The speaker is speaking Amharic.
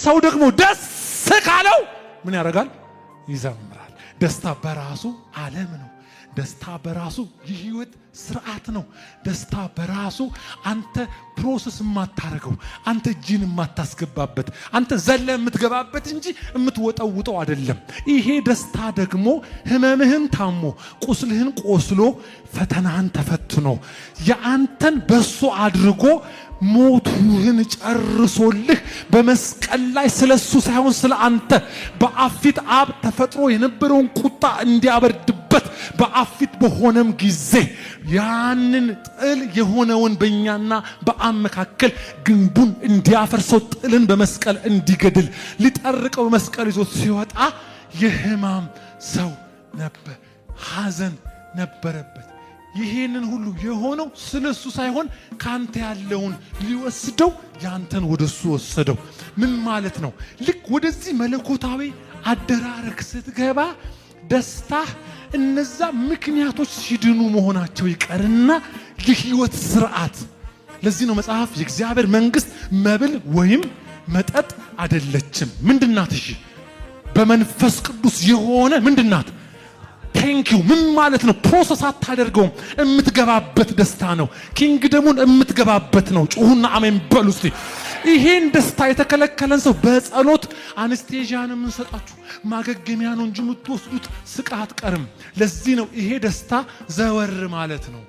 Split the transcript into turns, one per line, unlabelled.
ሰው ደግሞ ደስ ካለው ምን ያደርጋል? ይዘምራል። ደስታ በራሱ ዓለም ነው። ደስታ በራሱ የህይወት ስርዓት ነው። ደስታ በራሱ አንተ ፕሮሰስ የማታረገው፣ አንተ እጅን የማታስገባበት፣ አንተ ዘለ የምትገባበት እንጂ የምትወጣውጠው አይደለም። ይሄ ደስታ ደግሞ ህመምህን ታሞ ቁስልህን ቆስሎ ፈተናን ተፈትኖ የአንተን በሱ አድርጎ ሞቱህን ጨርሶልህ በመስቀል ላይ ስለሱ ሳይሆን ስለ አንተ በአፊት አብ ተፈጥሮ የነበረውን ቁጣ እንዲያበርድበት በአፊት በሆነም ጊዜ ያንን ጥል የሆነውን በእኛና በአብ መካከል ግንቡን እንዲያፈርሰው ጥልን በመስቀል እንዲገድል ሊጠርቀው በመስቀል ይዞት ሲወጣ የህማም ሰው ነበር። ሐዘን ነበረበት። ይሄንን ሁሉ የሆነው ስለሱ ሳይሆን ካንተ ያለውን ሊወስደው ያንተን ወደሱ ወሰደው። ምን ማለት ነው? ልክ ወደዚህ መለኮታዊ አደራረግ ስትገባ ደስታ እነዛ ምክንያቶች ሲድኑ መሆናቸው ይቀርና የህይወት ስርዓት። ለዚህ ነው መጽሐፍ የእግዚአብሔር መንግስት መብል ወይም መጠጥ አይደለችም። ምንድናት? እሺ በመንፈስ ቅዱስ የሆነ ምንድናት? ቴንኪው። ምን ማለት ነው? ፕሮሰስ አታደርገውም፣ የምትገባበት ደስታ ነው። ኪንግደሙን የምትገባበት ነው። ጩሁና አሜን በሉ እስቲ። ይሄን ደስታ የተከለከለን ሰው በጸሎት አንስቴዥያ ነው የምንሰጣችሁ፣ ማገገሚያ ነው እንጂ የምትወስዱት ስቃ አትቀርም። ለዚህ ነው ይሄ ደስታ ዘወር ማለት ነው።